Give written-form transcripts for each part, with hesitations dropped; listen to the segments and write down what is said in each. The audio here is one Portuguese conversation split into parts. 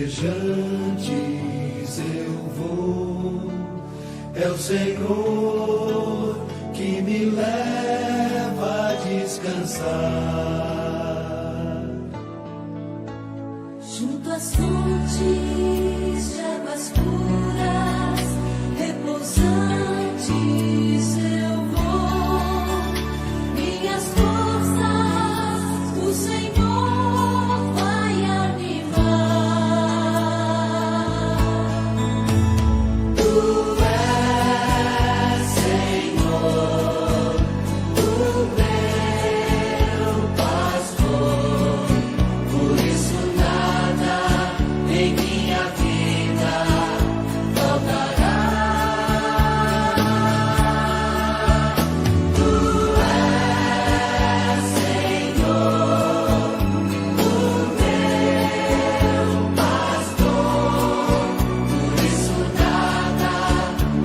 viajantes eu vou, é o Senhor que me leva a descansar. Junto às fontes de águas puras, repousantes eu vou, minhas forças o Senhor vai animar. Tu és, Senhor, o meu pastor, por isso nada em minha vida faltará. Tu és, Senhor, o meu pastor, por isso nada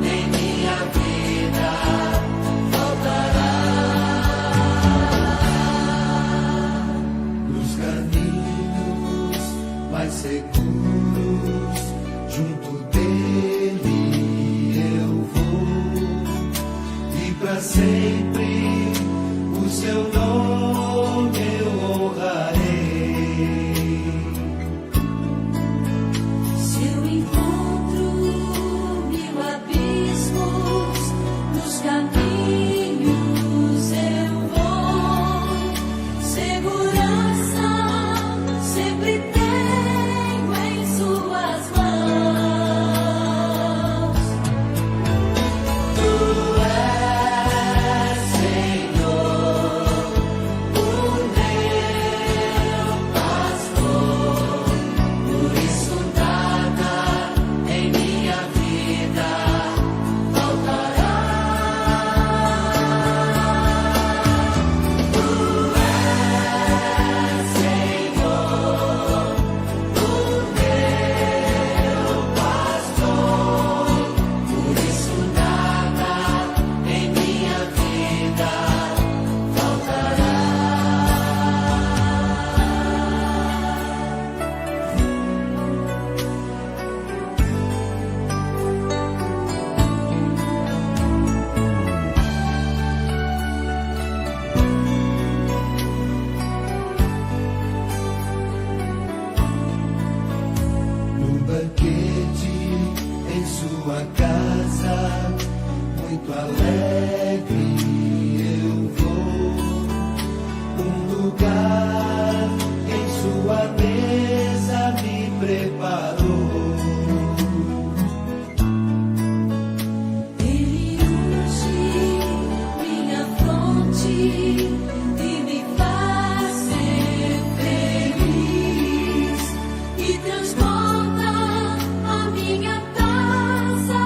em minha vida faltará. Nos caminhos mais seguros, junto dele eu vou, e para sempre o seu nome eu honrarei. Se eu encontro mil abismos, nos caminhos eu vou, segurança sempre tenho em suas mãos. Tu és, Senhor, o meu pastor, por isso nada em minha vida faltará. Tu és, Senhor, o meu pastor, por isso nada em minha vida faltará. No banquete em sua casa, muito alegre eu vou, um lugar em sua mesa me preparou. Ele unge minha fronte e me faz ser feliz, e transborda a minha taça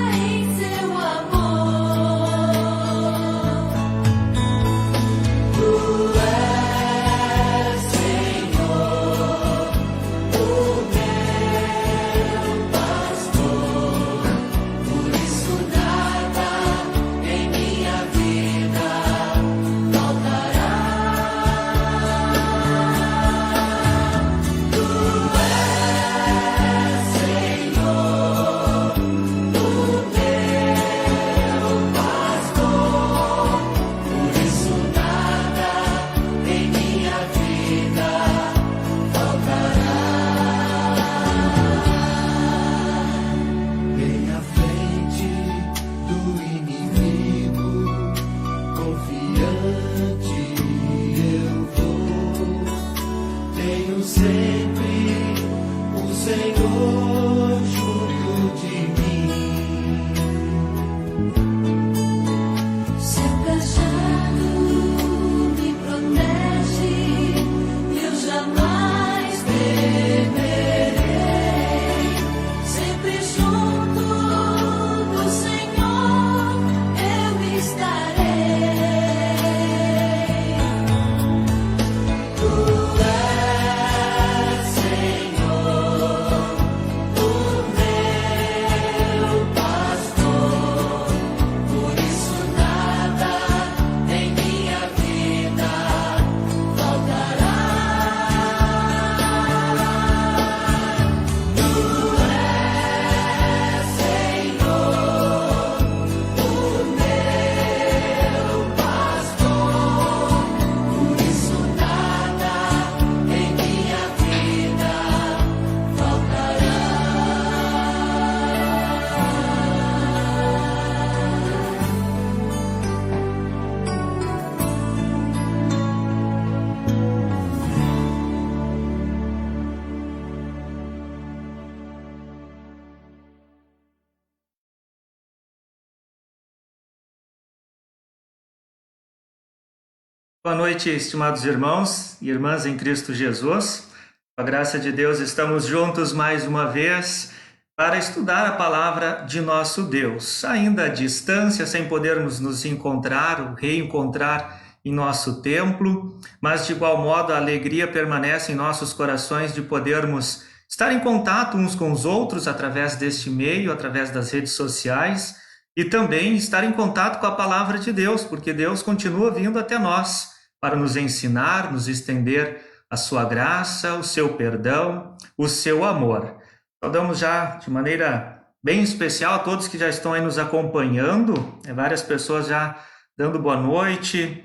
Boa noite, estimados irmãos e irmãs em Cristo Jesus. Com a graça de Deus, estamos juntos mais uma vez para estudar a palavra de nosso Deus. Ainda à distância, sem podermos nos encontrar ou reencontrar em nosso templo, mas de igual modo a alegria permanece em nossos corações de podermos estar em contato uns com os outros através deste meio, através das redes sociais, e também estar em contato com a palavra de Deus, porque Deus continua vindo até nós para nos ensinar, nos estender a sua graça, o seu perdão, o seu amor. Saudamos já de maneira bem especial a todos que já estão aí nos acompanhando, várias pessoas já dando boa noite.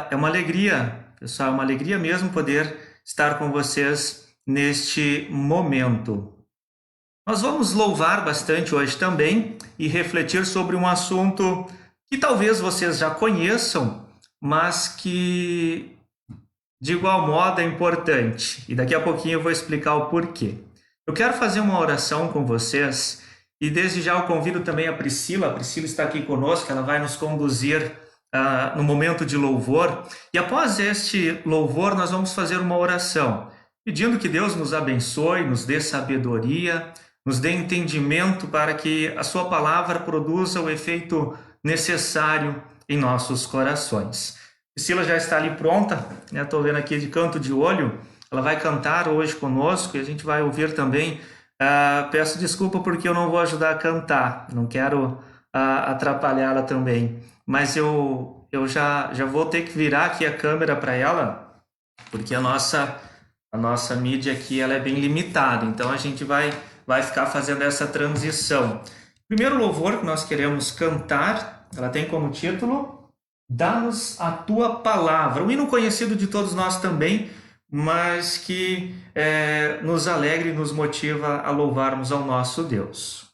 É uma alegria, pessoal, é uma alegria mesmo poder estar com vocês neste momento. Nós vamos louvar bastante hoje também e refletir sobre um assunto que talvez vocês já conheçam, mas que de igual modo é importante. E daqui a pouquinho eu vou explicar o porquê. Eu quero fazer uma oração com vocês e desde já eu convido também a Priscila. A Priscila está aqui conosco, ela vai nos conduzir no momento de louvor. E após este louvor nós vamos fazer uma oração, pedindo que Deus nos abençoe, nos dê sabedoria, nos dê entendimento para que a sua palavra produza o efeito necessário em nossos corações. Priscila já está ali pronta, né? Estou vendo aqui de canto de olho, ela vai cantar hoje conosco e a gente vai ouvir também. Peço desculpa porque eu não vou ajudar a cantar, não quero atrapalhá-la também, mas eu já vou ter que virar aqui a câmera para ela, porque a nossa a mídia aqui ela é bem limitada, então a gente vai ficar fazendo essa transição. O primeiro louvor que nós queremos cantar, ela tem como título Dá-nos a Tua Palavra, um hino conhecido de todos nós também, mas que nos alegra e nos motiva a louvarmos ao nosso Deus.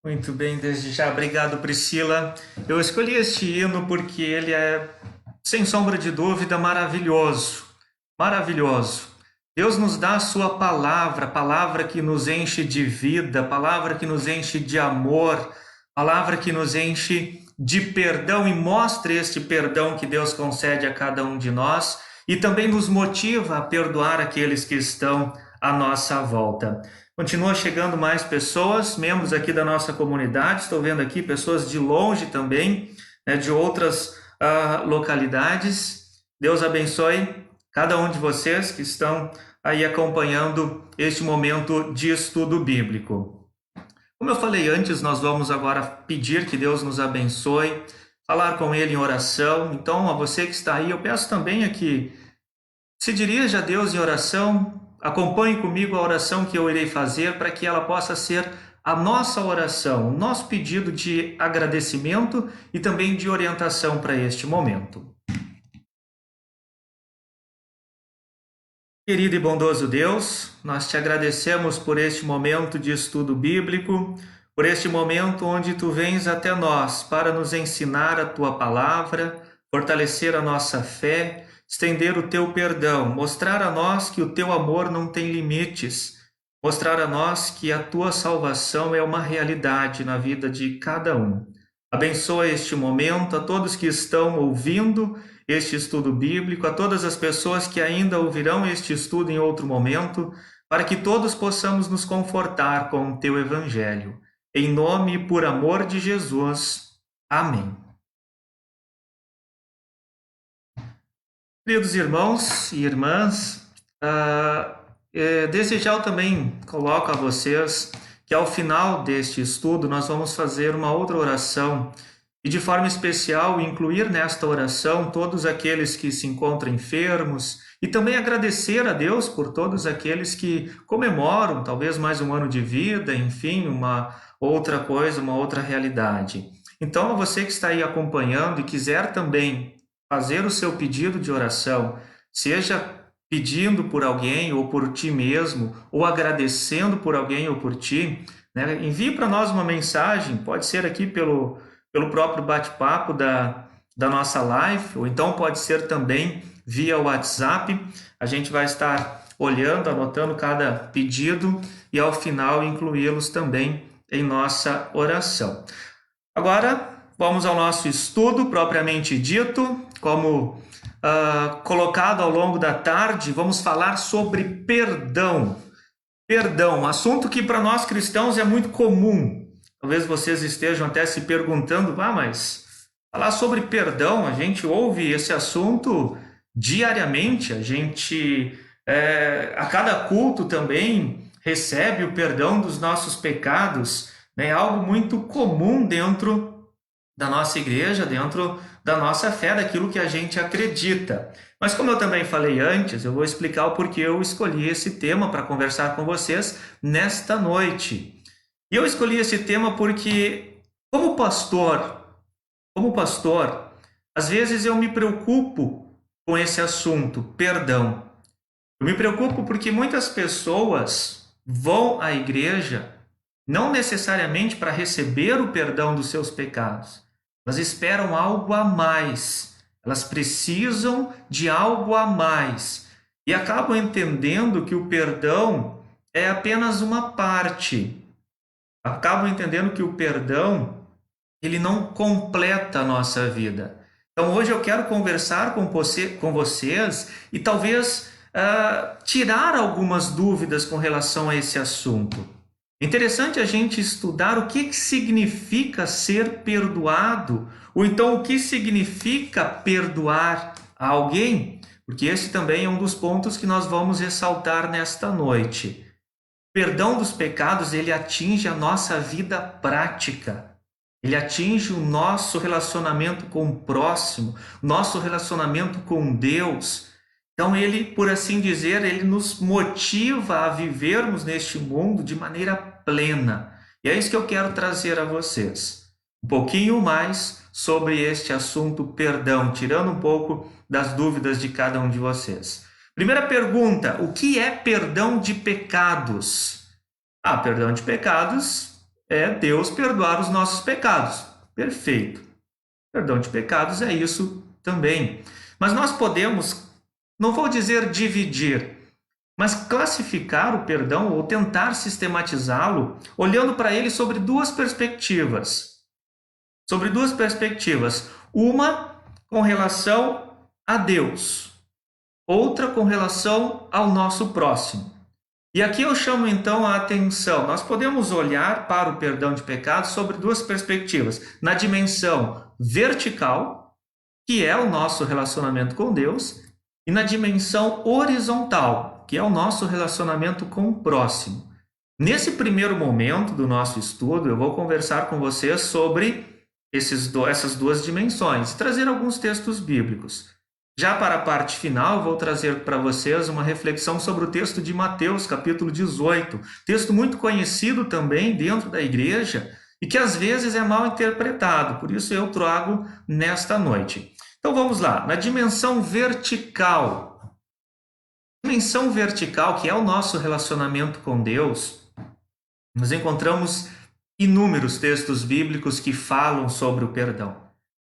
Muito bem, desde já, obrigado Priscila. Eu escolhi este hino porque ele é, sem sombra de dúvida, maravilhoso, maravilhoso. Deus nos dá a sua palavra, palavra que nos enche de vida, palavra que nos enche de amor, palavra que nos enche de perdão e mostra este perdão que Deus concede a cada um de nós e também nos motiva a perdoar aqueles que estão à nossa volta. Continua chegando mais pessoas, membros aqui da nossa comunidade. Estou vendo aqui pessoas de longe também, né, de outras localidades. Deus abençoe cada um de vocês que estão aí acompanhando este momento de estudo bíblico. Como eu falei antes, nós vamos agora pedir que Deus nos abençoe, falar com Ele em oração. Então, a você que está aí, eu peço também que se dirija a Deus em oração, acompanhe comigo a oração que eu irei fazer para que ela possa ser a nossa oração, o nosso pedido de agradecimento e também de orientação para este momento. Querido e bondoso Deus, nós te agradecemos por este momento de estudo bíblico, por este momento onde tu vens até nós para nos ensinar a tua palavra, fortalecer a nossa fé, estender o teu perdão, mostrar a nós que o teu amor não tem limites, mostrar a nós que a tua salvação é uma realidade na vida de cada um. Abençoa este momento a todos que estão ouvindo este estudo bíblico, a todas as pessoas que ainda ouvirão este estudo em outro momento, para que todos possamos nos confortar com o teu evangelho. Em nome e por amor de Jesus. Amém. Queridos irmãos e irmãs, desde já eu também coloco a vocês que ao final deste estudo nós vamos fazer uma outra oração e de forma especial incluir nesta oração todos aqueles que se encontram enfermos e também agradecer a Deus por todos aqueles que comemoram talvez mais um ano de vida, enfim, uma outra coisa, uma outra realidade. Então, você que está aí acompanhando e quiser também fazer o seu pedido de oração, seja pedindo por alguém ou por ti mesmo, ou agradecendo por alguém ou por ti, né? Envie para nós uma mensagem, pode ser aqui pelo próprio bate-papo da nossa live, ou então pode ser também via WhatsApp. A gente vai estar olhando, anotando cada pedido e ao final incluí-los também em nossa oração. Agora, vamos ao nosso estudo propriamente dito, como colocado ao longo da tarde, vamos falar sobre perdão. Perdão, assunto que para nós cristãos é muito comum. Talvez vocês estejam até se perguntando, mas falar sobre perdão, a gente ouve esse assunto diariamente, a gente a cada culto também recebe o perdão dos nossos pecados, né? Algo muito comum dentro da nossa igreja, dentro da nossa fé, daquilo que a gente acredita. Mas como eu também falei antes, eu vou explicar o porquê eu escolhi esse tema para conversar com vocês nesta noite. E eu escolhi esse tema porque, como pastor, às vezes eu me preocupo com esse assunto, perdão. Eu me preocupo porque muitas pessoas vão à igreja não necessariamente para receber o perdão dos seus pecados. Elas esperam algo a mais. Elas precisam de algo a mais. E acabam entendendo que o perdão é apenas uma parte. Acabam entendendo que o perdão, ele não completa a nossa vida. Então hoje eu quero conversar com vocês e talvez tirar algumas dúvidas com relação a esse assunto. É interessante a gente estudar o que significa ser perdoado, ou então o que significa perdoar alguém, porque esse também é um dos pontos que nós vamos ressaltar nesta noite. O perdão dos pecados, ele atinge a nossa vida prática, ele atinge o nosso relacionamento com o próximo, nosso relacionamento com Deus. Então ele, por assim dizer, ele nos motiva a vivermos neste mundo de maneira plena. E é isso que eu quero trazer a vocês. Um pouquinho mais sobre este assunto perdão, tirando um pouco das dúvidas de cada um de vocês. Primeira pergunta, o que é perdão de pecados? Perdão de pecados é Deus perdoar os nossos pecados. Perfeito. Perdão de pecados é isso também. Mas nós podemos, não vou dizer dividir, mas classificar o perdão ou tentar sistematizá-lo olhando para ele sobre duas perspectivas. Uma com relação a Deus, outra com relação ao nosso próximo. E aqui eu chamo então a atenção. Nós podemos olhar para o perdão de pecados sobre duas perspectivas. Na dimensão vertical, que é o nosso relacionamento com Deus, e na dimensão horizontal, que é o nosso relacionamento com o próximo. Nesse primeiro momento do nosso estudo, eu vou conversar com vocês sobre essas duas dimensões, trazer alguns textos bíblicos. Já para a parte final, vou trazer para vocês uma reflexão sobre o texto de Mateus, capítulo 18, texto muito conhecido também dentro da igreja e que às vezes é mal interpretado, por isso eu trago nesta noite. Então vamos lá, na dimensão vertical. Dimensão vertical, que é o nosso relacionamento com Deus, nós encontramos inúmeros textos bíblicos que falam sobre o perdão,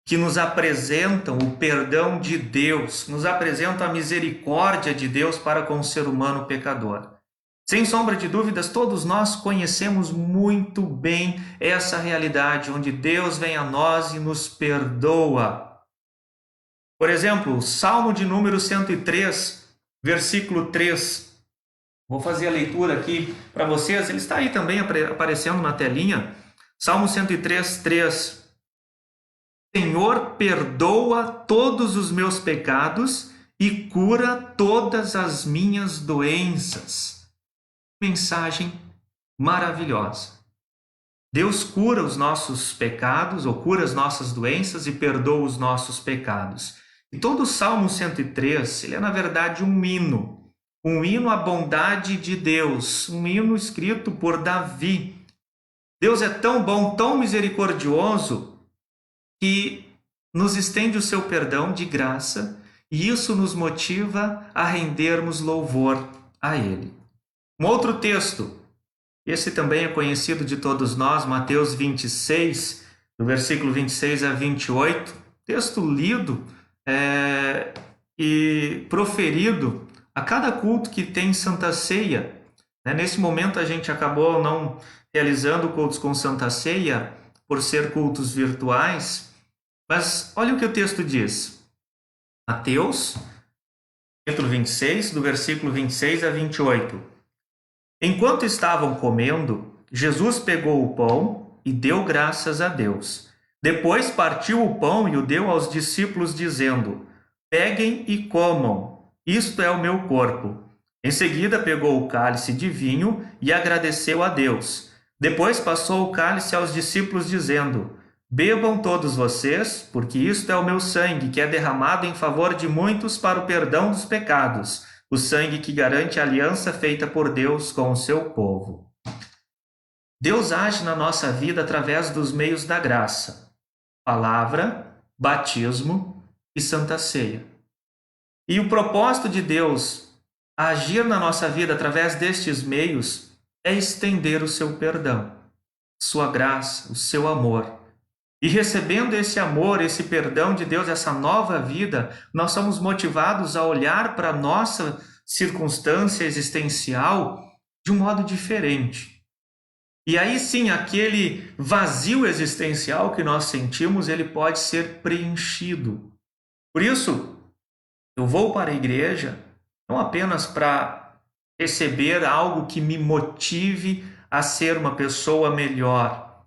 que nos apresentam o perdão de Deus, nos apresentam a misericórdia de Deus para com o ser humano pecador. Sem sombra de dúvidas, todos nós conhecemos muito bem essa realidade, onde Deus vem a nós e nos perdoa. Por exemplo, o Salmo de número 103, versículo 3. Vou fazer a leitura aqui para vocês, ele está aí também aparecendo na telinha. Salmo 103, 3. Senhor, perdoa todos os meus pecados e cura todas as minhas doenças. Mensagem maravilhosa. Deus cura os nossos pecados, ou cura as nossas doenças e perdoa os nossos pecados. E todo o Salmo 103, ele é na verdade um hino à bondade de Deus, um hino escrito por Davi. Deus é tão bom, tão misericordioso, que nos estende o seu perdão de graça, e isso nos motiva a rendermos louvor a Ele. Um outro texto, esse também é conhecido de todos nós, Mateus 26, do versículo 26 a 28, texto lido e proferido a cada culto que tem Santa Ceia. Nesse momento a gente acabou não realizando cultos com Santa Ceia, por ser cultos virtuais, mas olha o que o texto diz. Mateus, capítulo 26, do versículo 26 a 28. Enquanto estavam comendo, Jesus pegou o pão e deu graças a Deus. Depois partiu o pão e o deu aos discípulos, dizendo: peguem e comam, isto é o meu corpo. Em seguida pegou o cálice de vinho e agradeceu a Deus. Depois passou o cálice aos discípulos, dizendo: bebam todos vocês, porque isto é o meu sangue, que é derramado em favor de muitos para o perdão dos pecados, o sangue que garante a aliança feita por Deus com o seu povo. Deus age na nossa vida através dos meios da graça: palavra, batismo e Santa Ceia. E o propósito de Deus agir na nossa vida através destes meios é estender o seu perdão, sua graça, o seu amor. E recebendo esse amor, esse perdão de Deus, essa nova vida, nós somos motivados a olhar para a nossa circunstância existencial de um modo diferente. E aí sim, aquele vazio existencial que nós sentimos, ele pode ser preenchido. Por isso, eu vou para a igreja não apenas para receber algo que me motive a ser uma pessoa melhor.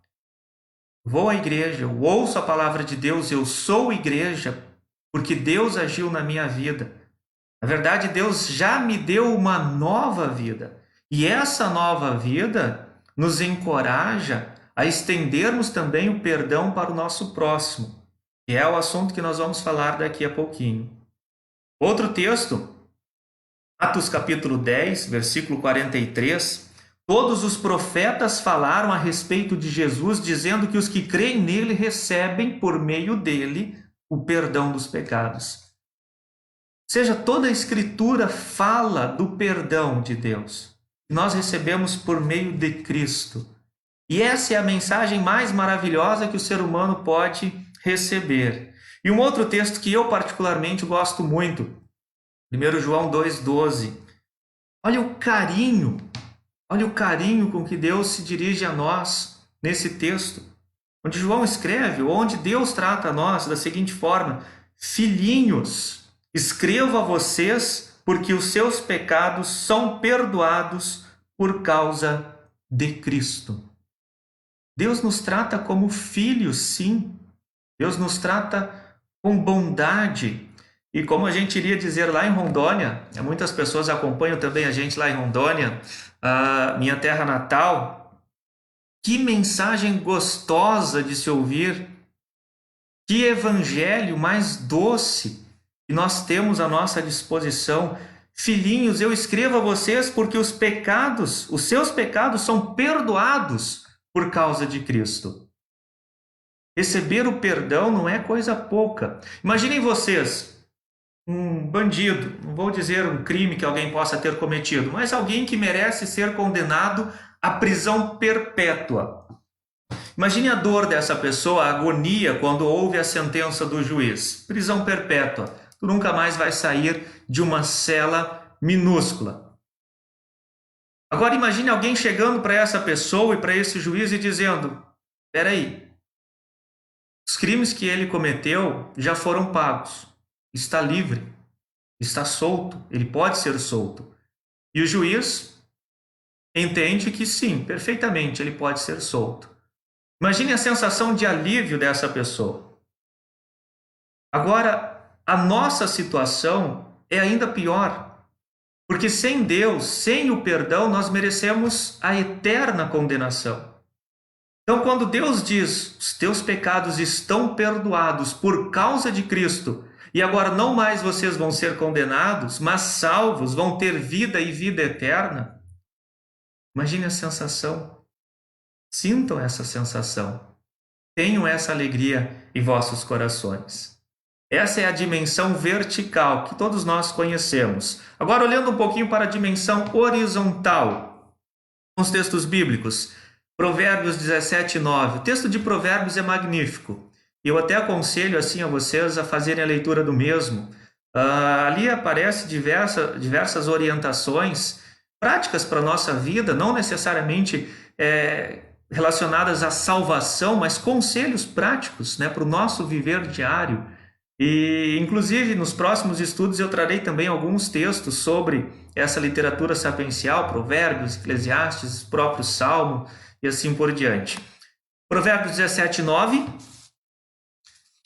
Vou à igreja, eu ouço a palavra de Deus, eu sou igreja, porque Deus agiu na minha vida. Na verdade, Deus já me deu uma nova vida. E essa nova vida nos encoraja a estendermos também o perdão para o nosso próximo, que é o assunto que nós vamos falar daqui a pouquinho. Outro texto, Atos capítulo 10, versículo 43, todos os profetas falaram a respeito de Jesus, dizendo que os que creem nele recebem por meio dele o perdão dos pecados. Ou seja, toda a Escritura fala do perdão de Deus. Nós recebemos por meio de Cristo. E essa é a mensagem mais maravilhosa que o ser humano pode receber. E um outro texto que eu particularmente gosto muito, 1 João 2,12. Olha o carinho com que Deus se dirige a nós nesse texto, onde João escreve, onde Deus trata a nós da seguinte forma: filhinhos, escrevo a vocês porque os seus pecados são perdoados por causa de Cristo. Deus nos trata como filhos, sim. Deus nos trata com bondade. E como a gente iria dizer lá em Rondônia, muitas pessoas acompanham também a gente lá em Rondônia, a minha terra natal. Que mensagem gostosa de se ouvir, que evangelho mais doce que nós temos à nossa disposição. Filhinhos, eu escrevo a vocês porque os seus pecados são perdoados por causa de Cristo. Receber o perdão não é coisa pouca. Imaginem vocês, um bandido, não vou dizer um crime que alguém possa ter cometido, mas alguém que merece ser condenado à prisão perpétua. Imagine a dor dessa pessoa, a agonia quando ouve a sentença do juiz. Prisão perpétua. Tu nunca mais vai sair de uma cela minúscula. Agora imagine alguém chegando para essa pessoa e para esse juiz e dizendo: espera aí, os crimes que ele cometeu já foram pagos. Está livre, está solto, ele pode ser solto. E o juiz entende que sim, perfeitamente, ele pode ser solto. Imagine a sensação de alívio dessa pessoa. Agora, a nossa situação é ainda pior, porque sem Deus, sem o perdão, nós merecemos a eterna condenação. Então, quando Deus diz, os teus pecados estão perdoados por causa de Cristo, e agora não mais vocês vão ser condenados, mas salvos, vão ter vida e vida eterna, imagine a sensação. Sintam essa sensação. Tenham essa alegria em vossos corações. Essa é a dimensão vertical que todos nós conhecemos. Agora, olhando um pouquinho para a dimensão horizontal, os textos bíblicos, Provérbios 17:9. O texto de Provérbios é magnífico. Eu até aconselho assim a vocês a fazerem a leitura do mesmo. Ali aparece diversas orientações práticas para a nossa vida, não necessariamente relacionadas à salvação, mas conselhos práticos, né, para o nosso viver diário. E, inclusive, nos próximos estudos eu trarei também alguns textos sobre essa literatura sapiencial, Provérbios, Eclesiastes, próprio Salmo e assim por diante. Provérbios 17:9.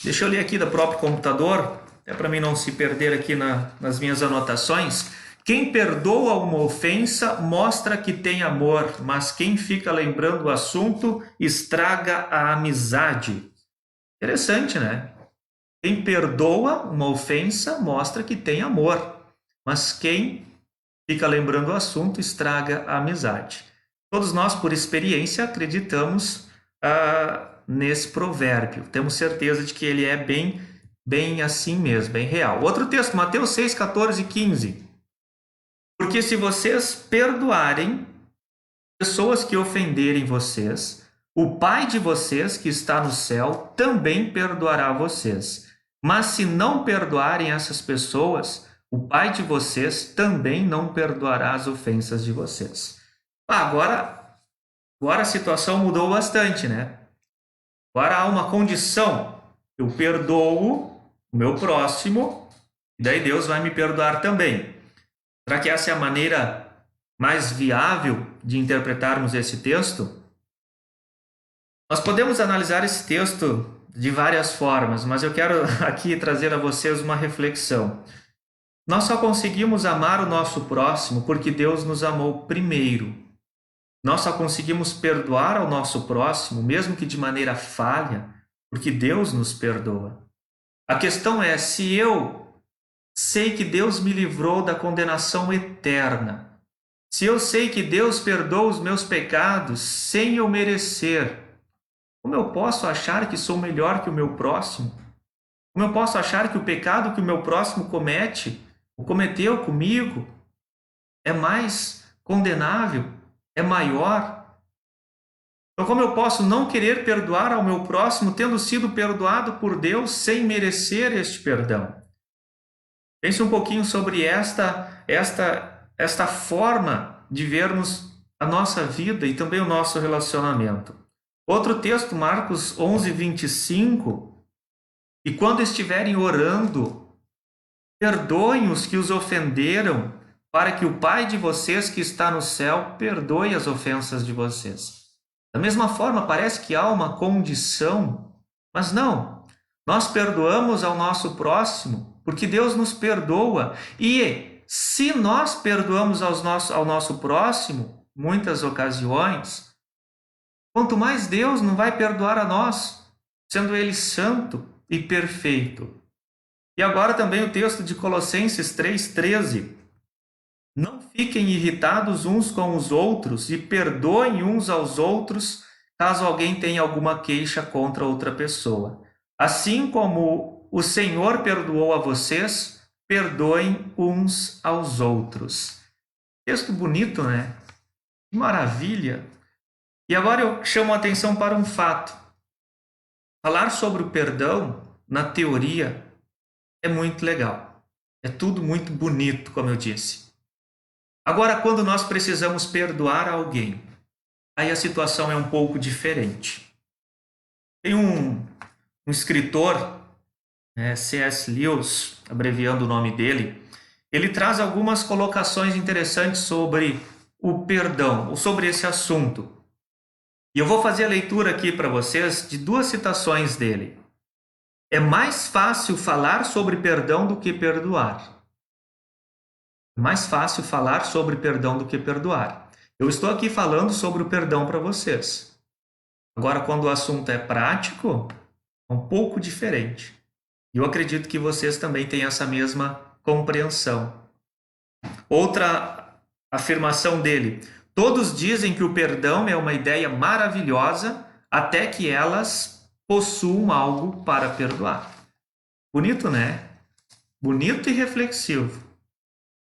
Deixa eu ler aqui do próprio computador, até para mim não se perder aqui nas minhas anotações. Quem perdoa uma ofensa mostra que tem amor, mas quem fica lembrando o assunto estraga a amizade. Interessante, né? Quem perdoa uma ofensa mostra que tem amor, mas quem fica lembrando o assunto estraga a amizade. Todos nós, por experiência, acreditamos nesse provérbio. Temos certeza de que ele é bem assim mesmo, bem real. Outro texto, Mateus 6:14-15. Porque se vocês perdoarem pessoas que ofenderem vocês, o Pai de vocês que está no céu também perdoará vocês. Mas se não perdoarem essas pessoas, o Pai de vocês também não perdoará as ofensas de vocês. Agora a situação mudou bastante, né? Agora há uma condição. Eu perdoo o meu próximo, e daí Deus vai me perdoar também. Será que essa é a maneira mais viável de interpretarmos esse texto? Nós podemos analisar esse texto de várias formas, mas eu quero aqui trazer a vocês uma reflexão. Nós só conseguimos amar o nosso próximo porque Deus nos amou primeiro. Nós só conseguimos perdoar ao nosso próximo, mesmo que de maneira falha, porque Deus nos perdoa. A questão é, se eu sei que Deus me livrou da condenação eterna, se eu sei que Deus perdoa os meus pecados sem eu merecer, como eu posso achar que sou melhor que o meu próximo? Como eu posso achar que o pecado que o meu próximo cometeu comigo, é mais condenável, é maior? Então, como eu posso não querer perdoar ao meu próximo, tendo sido perdoado por Deus sem merecer este perdão? Pense um pouquinho sobre esta forma de vermos a nossa vida e também o nosso relacionamento. Outro texto, Marcos 11:25, e quando estiverem orando, perdoem os que os ofenderam, para que o Pai de vocês que está no céu perdoe as ofensas de vocês. Da mesma forma, parece que há uma condição, mas não. Nós perdoamos ao nosso próximo porque Deus nos perdoa. E se nós perdoamos ao nosso próximo, muitas ocasiões, quanto mais Deus não vai perdoar a nós, sendo Ele santo e perfeito. E agora também o texto de Colossenses 3,13. Não fiquem irritados uns com os outros e perdoem uns aos outros, caso alguém tenha alguma queixa contra outra pessoa. Assim como o Senhor perdoou a vocês, perdoem uns aos outros. Texto bonito, né? Que maravilha! E agora eu chamo a atenção para um fato. Falar sobre o perdão, na teoria, é muito legal. É tudo muito bonito, como eu disse. Agora, quando nós precisamos perdoar alguém, aí a situação é um pouco diferente. Tem um escritor, C.S. Lewis, abreviando o nome dele, ele traz algumas colocações interessantes sobre o perdão, ou sobre esse assunto. E eu vou fazer a leitura aqui para vocês de duas citações dele. É mais fácil falar sobre perdão do que perdoar. É mais fácil falar sobre perdão do que perdoar. Eu estou aqui falando sobre o perdão para vocês. Agora, quando o assunto é prático, é um pouco diferente. E eu acredito que vocês também têm essa mesma compreensão. Outra afirmação dele. Todos dizem que o perdão é uma ideia maravilhosa até que elas possuam algo para perdoar. Bonito, né? Bonito e reflexivo.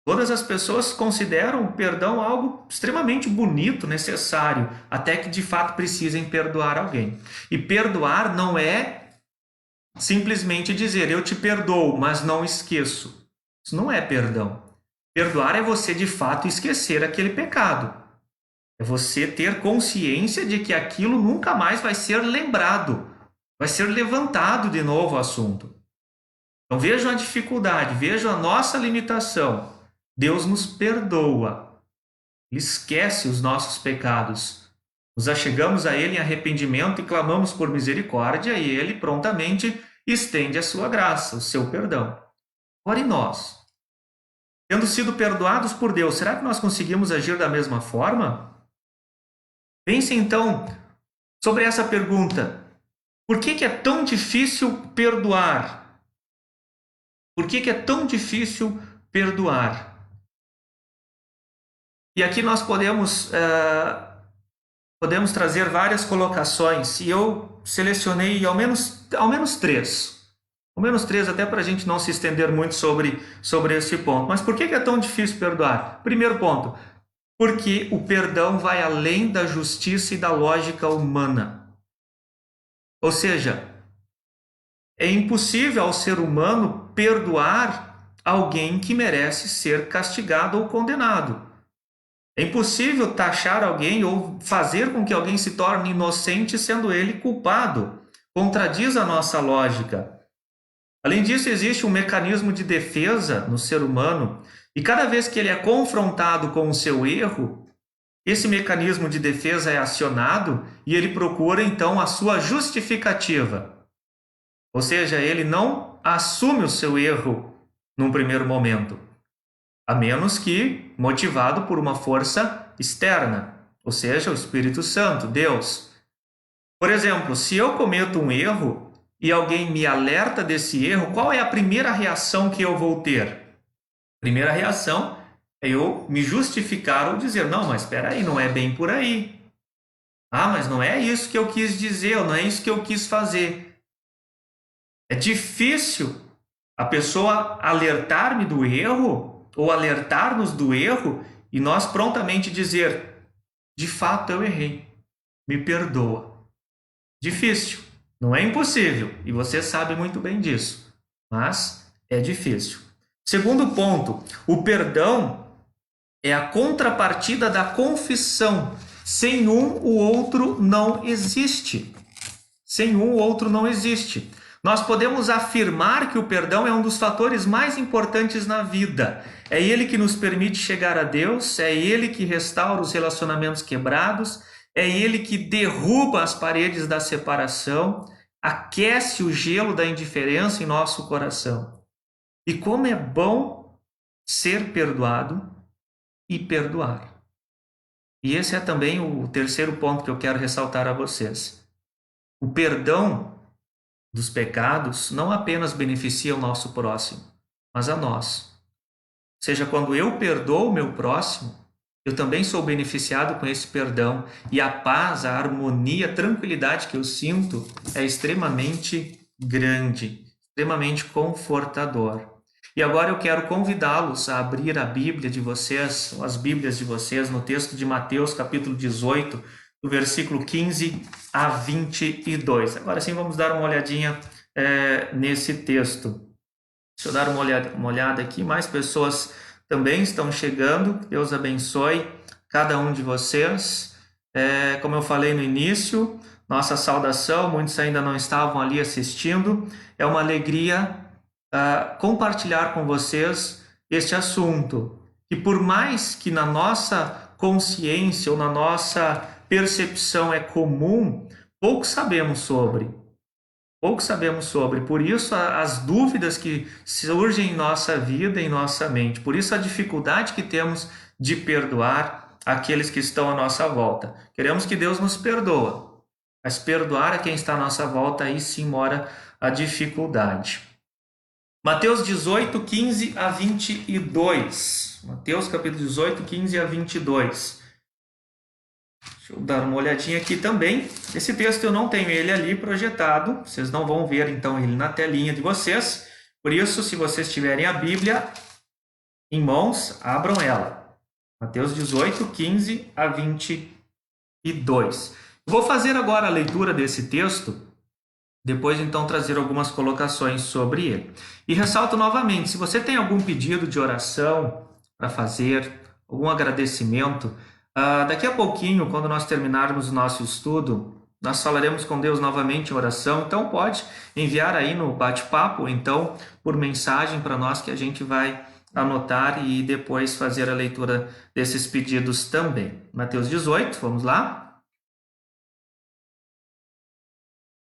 Todas as pessoas consideram o perdão algo extremamente bonito, necessário, até que de fato precisem perdoar alguém. E perdoar não é simplesmente dizer, eu te perdoo, mas não esqueço. Isso não é perdão. Perdoar é você de fato esquecer aquele pecado. É você ter consciência de que aquilo nunca mais vai ser lembrado, vai ser levantado de novo o assunto. Então vejam a dificuldade, vejam a nossa limitação. Deus nos perdoa, Ele esquece os nossos pecados. Nos achegamos a Ele em arrependimento e clamamos por misericórdia e Ele prontamente estende a sua graça, o seu perdão. Ora, e nós? Tendo sido perdoados por Deus, será que nós conseguimos agir da mesma forma? Pense então sobre essa pergunta. Por que é tão difícil perdoar? Por que é tão difícil perdoar? E aqui nós podemos trazer várias colocações, e eu selecionei ao menos três. Ao menos três, até para a gente não se estender muito sobre esse ponto. Mas por que é tão difícil perdoar? Primeiro ponto, porque o perdão vai além da justiça e da lógica humana. Ou seja, é impossível ao ser humano perdoar alguém que merece ser castigado ou condenado. É impossível taxar alguém ou fazer com que alguém se torne inocente sendo ele culpado. Contradiz a nossa lógica. Além disso, existe um mecanismo de defesa no ser humano e cada vez que ele é confrontado com o seu erro, esse mecanismo de defesa é acionado e ele procura então a sua justificativa. Ou seja, ele não assume o seu erro num primeiro momento, a menos que motivado por uma força externa, ou seja, o Espírito Santo, Deus. Por exemplo, se eu cometo um erro e alguém me alerta desse erro, qual é a primeira reação que eu vou ter? A primeira reação é eu me justificar ou dizer, não, mas espera aí, não é bem por aí. Ah, mas não é isso que eu quis dizer, não é isso que eu quis fazer. É difícil a pessoa alertar-me do erro ou alertar-nos do erro e nós prontamente dizer, de fato eu errei, me perdoa. Difícil, não é impossível, e você sabe muito bem disso, mas é difícil. Segundo ponto, o perdão é a contrapartida da confissão. Sem um, o outro não existe. Sem um, o outro não existe. Nós podemos afirmar que o perdão é um dos fatores mais importantes na vida. É ele que nos permite chegar a Deus, é ele que restaura os relacionamentos quebrados, é ele que derruba as paredes da separação, aquece o gelo da indiferença em nosso coração. E como é bom ser perdoado e perdoar. E esse é também o terceiro ponto que eu quero ressaltar a vocês. O perdão dos pecados não apenas beneficia o nosso próximo, mas a nós. Ou seja, quando eu perdoo o meu próximo, eu também sou beneficiado com esse perdão. E a paz, a harmonia, a tranquilidade que eu sinto é extremamente grande, extremamente confortador. E agora eu quero convidá-los a abrir a Bíblia de vocês, as Bíblias de vocês, no texto de Mateus, capítulo 18, do versículo 15 a 22. Agora sim, vamos dar uma olhadinha nesse texto. Deixa eu dar uma olhada aqui. Mais pessoas também estão chegando. Deus abençoe cada um de vocês. Como eu falei no início, nossa saudação, muitos ainda não estavam ali assistindo. É uma alegria compartilhar com vocês este assunto. E por mais que na nossa consciência ou na nossa percepção é comum, pouco sabemos sobre. Por isso as dúvidas que surgem em nossa vida, em nossa mente. Por isso a dificuldade que temos de perdoar aqueles que estão à nossa volta. Queremos que Deus nos perdoe, mas perdoar a quem está à nossa volta, aí sim mora a dificuldade. Mateus 18, 15 a 22. Mateus capítulo 18, 15 a 22. Deixa eu dar uma olhadinha aqui também. Esse texto eu não tenho ele ali projetado. Vocês não vão ver então ele na telinha de vocês. Por isso, se vocês tiverem a Bíblia em mãos, abram ela. Mateus 18, 15 a 22. Vou fazer agora a leitura desse texto. Depois, então, trazer algumas colocações sobre ele. E ressalto novamente, se você tem algum pedido de oração para fazer, algum agradecimento, daqui a pouquinho, quando nós terminarmos o nosso estudo, nós falaremos com Deus novamente em oração. Então, pode enviar aí no bate-papo, então, por mensagem para nós, que a gente vai anotar e depois fazer a leitura desses pedidos também. Mateus 18, vamos lá?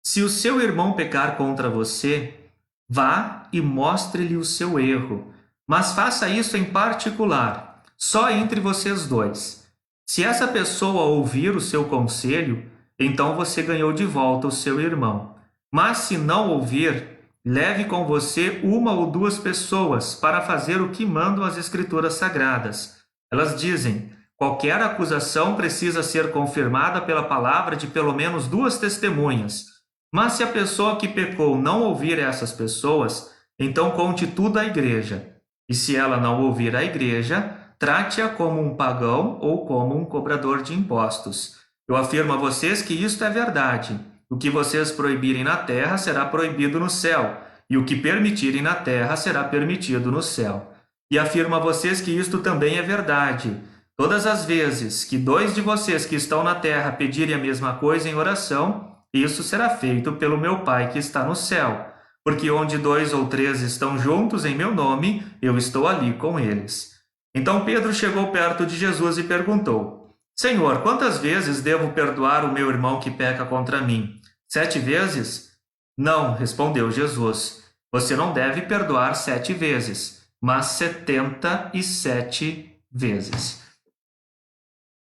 Se o seu irmão pecar contra você, vá e mostre-lhe o seu erro, mas faça isso em particular, só entre vocês dois. Se essa pessoa ouvir o seu conselho, então você ganhou de volta o seu irmão. Mas se não ouvir, leve com você uma ou duas pessoas para fazer o que mandam as Escrituras Sagradas. Elas dizem: qualquer acusação precisa ser confirmada pela palavra de pelo menos duas testemunhas. Mas se a pessoa que pecou não ouvir essas pessoas, então conte tudo à igreja. E se ela não ouvir a igreja, trate-a como um pagão ou como um cobrador de impostos. Eu afirmo a vocês que isto é verdade. O que vocês proibirem na terra será proibido no céu, e o que permitirem na terra será permitido no céu. E afirmo a vocês que isto também é verdade. Todas as vezes que dois de vocês que estão na terra pedirem a mesma coisa em oração, isso será feito pelo meu Pai que está no céu. Porque onde 2 ou 3 estão juntos em meu nome, eu estou ali com eles. Então Pedro chegou perto de Jesus e perguntou: Senhor, quantas vezes devo perdoar o meu irmão que peca contra mim? 7 vezes? Não, respondeu Jesus. Você não deve perdoar 7 vezes, mas 77 vezes.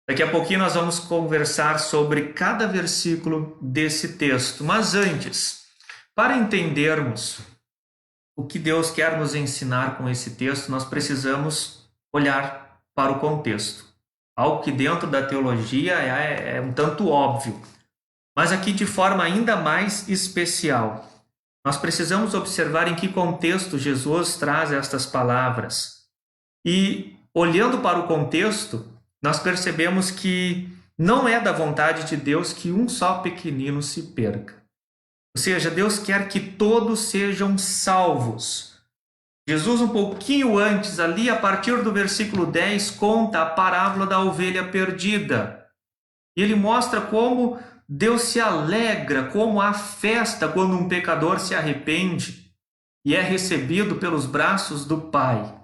Daqui a pouquinho nós vamos conversar sobre cada versículo desse texto. Mas antes, para entendermos o que Deus quer nos ensinar com esse texto, nós precisamos olhar para o contexto. Algo que dentro da teologia é um tanto óbvio, mas aqui de forma ainda mais especial. Nós precisamos observar em que contexto Jesus traz estas palavras. E olhando para o contexto, nós percebemos que não é da vontade de Deus que um só pequenino se perca. Ou seja, Deus quer que todos sejam salvos. Jesus, um pouquinho antes, ali a partir do versículo 10, conta a parábola da ovelha perdida. E ele mostra como Deus se alegra, como há festa quando um pecador se arrepende e é recebido pelos braços do Pai.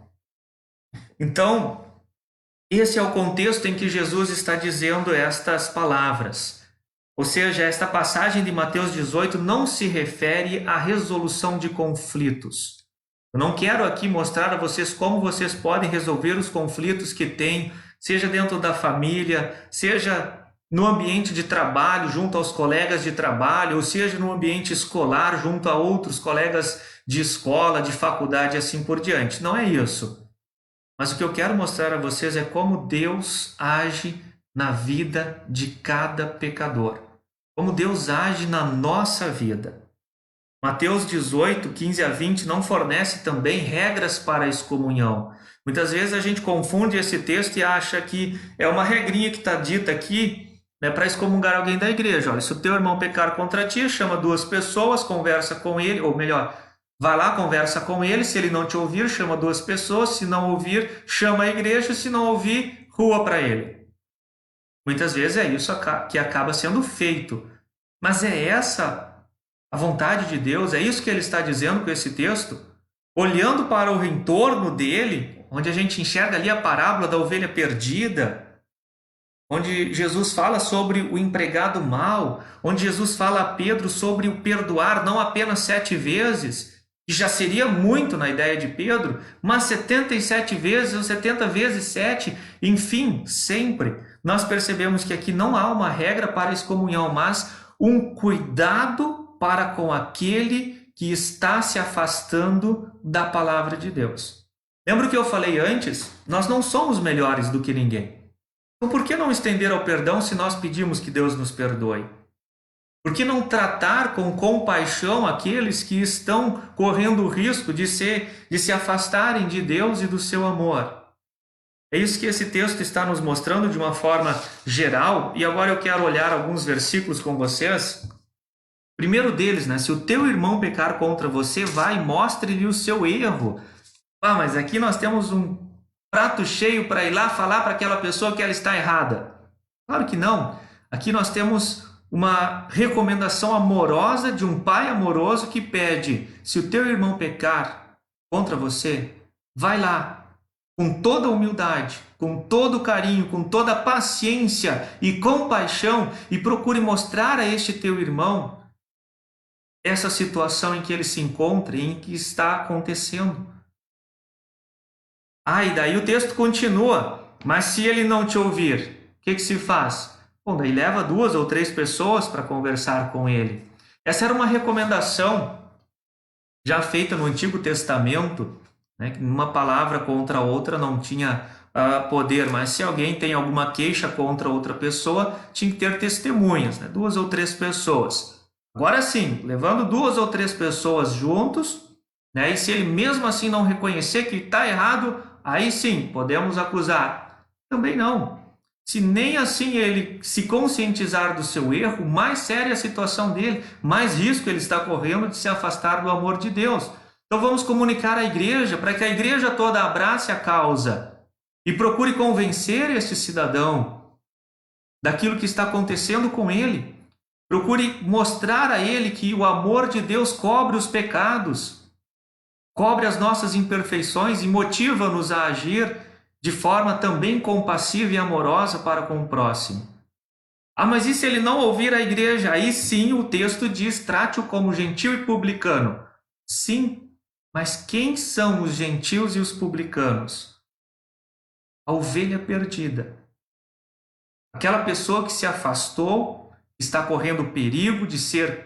Então, esse é o contexto em que Jesus está dizendo estas palavras. Ou seja, esta passagem de Mateus 18 não se refere à resolução de conflitos. Eu não quero aqui mostrar a vocês como vocês podem resolver os conflitos que têm, seja dentro da família, seja no ambiente de trabalho, junto aos colegas de trabalho, ou seja no ambiente escolar, junto a outros colegas de escola, de faculdade e assim por diante. Não é isso. Mas o que eu quero mostrar a vocês é como Deus age na vida de cada pecador. Como Deus age na nossa vida. Mateus 18, 15 a 20 não fornece também regras para a excomunhão. Muitas vezes a gente confunde esse texto e acha que é uma regrinha que está dita aqui, né, para excomungar alguém da igreja. Olha, se o teu irmão pecar contra ti, chama duas pessoas, conversa com ele, ou melhor, vai lá, conversa com ele, se ele não te ouvir, chama duas pessoas, se não ouvir, chama a igreja, se não ouvir, rua para ele. Muitas vezes é isso que acaba sendo feito. Mas é essa a vontade de Deus? É isso que ele está dizendo com esse texto? Olhando para o entorno dele, onde a gente enxerga ali a parábola da ovelha perdida, onde Jesus fala sobre o empregado mau, onde Jesus fala a Pedro sobre o perdoar não apenas 7 vezes, que já seria muito na ideia de Pedro, mas 77 vezes ou 70 vezes 7, enfim, sempre. Nós percebemos que aqui não há uma regra para a excomunhão, mas um cuidado para com aquele que está se afastando da palavra de Deus. Lembra o que eu falei antes? Nós não somos melhores do que ninguém. Então por que não estender ao perdão se nós pedimos que Deus nos perdoe? Por que não tratar com compaixão aqueles que estão correndo o risco de se afastarem de Deus e do seu amor? É isso que esse texto está nos mostrando de uma forma geral. E agora eu quero olhar alguns versículos com vocês. Primeiro deles, né? Se o teu irmão pecar contra você, vai e mostre-lhe o seu erro. Mas aqui nós temos um prato cheio para ir lá falar para aquela pessoa que ela está errada. Claro que não. Aqui nós temos uma recomendação amorosa de um pai amoroso que pede: se o teu irmão pecar contra você, vai lá, com toda humildade, com todo carinho, com toda paciência e compaixão, e procure mostrar a este teu irmão essa situação em que ele se encontra e em que está acontecendo. E daí o texto continua: mas se ele não te ouvir, o que se faz? Bom, daí leva 2 ou 3 pessoas para conversar com ele. Essa era uma recomendação já feita no Antigo Testamento, né, que uma palavra contra a outra não tinha poder, mas se alguém tem alguma queixa contra outra pessoa, tinha que ter testemunhas, né, 2 ou 3 pessoas. Agora sim, levando 2 ou 3 pessoas juntos, né, e se ele mesmo assim não reconhecer que está errado, aí sim, podemos acusar. Também não. Se nem assim ele se conscientizar do seu erro, mais séria a situação dele, mais risco ele está correndo de se afastar do amor de Deus. Então vamos comunicar à igreja, para que a igreja toda abrace a causa e procure convencer este cidadão daquilo que está acontecendo com ele. Procure mostrar a ele que o amor de Deus cobre os pecados, cobre as nossas imperfeições e motiva-nos a agir de forma também compassiva e amorosa para com o próximo. Mas e se ele não ouvir a igreja? Aí sim o texto diz: trate-o como gentil e publicano. Sim, mas quem são os gentios e os publicanos? A ovelha perdida. Aquela pessoa que se afastou, está correndo perigo de ser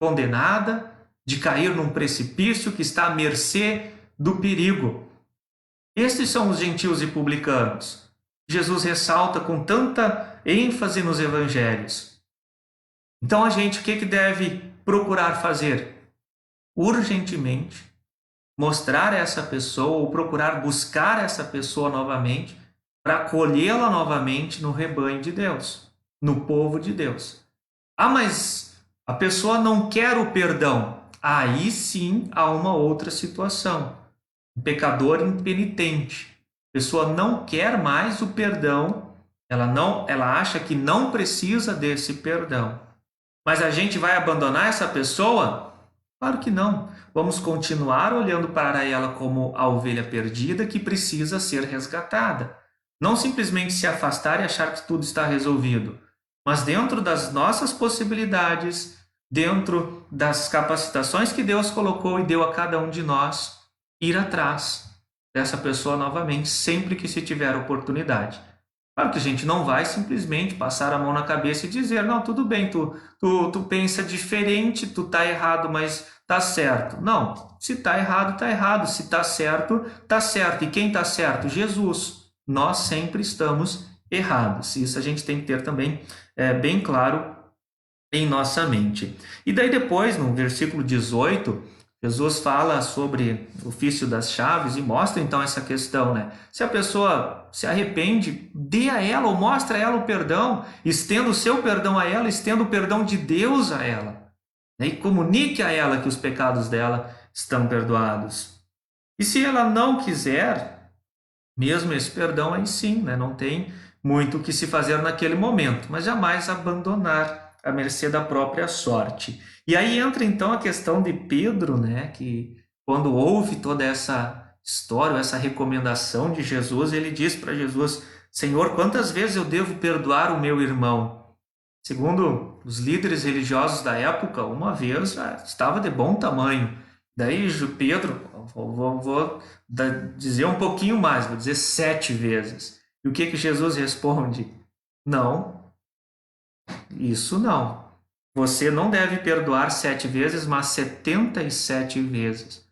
condenada, de cair num precipício, que está à mercê do perigo. Estes são os gentios e publicanos. Jesus ressalta com tanta ênfase nos evangelhos. Então a gente, o que deve procurar fazer? Urgentemente, mostrar a essa pessoa ou procurar buscar essa pessoa novamente para acolhê-la novamente no rebanho de Deus, no povo de Deus. Mas a pessoa não quer o perdão. Aí sim há uma outra situação. Um pecador impenitente. A pessoa não quer mais o perdão, ela acha que não precisa desse perdão. Mas a gente vai abandonar essa pessoa? Claro que não. Vamos continuar olhando para ela como a ovelha perdida que precisa ser resgatada. Não simplesmente se afastar e achar que tudo está resolvido, mas dentro das nossas possibilidades, dentro das capacitações que Deus colocou e deu a cada um de nós, ir atrás dessa pessoa novamente, sempre que se tiver oportunidade. Claro que a gente não vai simplesmente passar a mão na cabeça e dizer, não, tudo bem, tu pensa diferente, tu tá errado, mas tá certo. Não, se tá errado, tá errado. Se tá certo, tá certo. E quem tá certo? Jesus. Nós sempre estamos errados. Isso a gente tem que ter também bem claro em nossa mente. E daí depois, no versículo 18, Jesus fala sobre o ofício das chaves e mostra então essa questão, né? Se a pessoa se arrepende, dê a ela ou mostre a ela o perdão, estenda o seu perdão a ela, estenda o perdão de Deus a ela, né? E comunique a ela que os pecados dela estão perdoados. E se ela não quiser, mesmo esse perdão aí sim, né? Não tem muito o que se fazer naquele momento, mas jamais abandonar à mercê da própria sorte. E aí entra então a questão de Pedro, né? Que quando ouve toda essa história, essa recomendação de Jesus, ele diz para Jesus: Senhor, quantas vezes eu devo perdoar o meu irmão? Segundo os líderes religiosos da época, uma vez já estava de bom tamanho. Daí Pedro, vou dizer um pouquinho mais, vou dizer 7 vezes. E o que Jesus responde? Não, isso não. Você não deve perdoar 7 vezes, mas 77 vezes.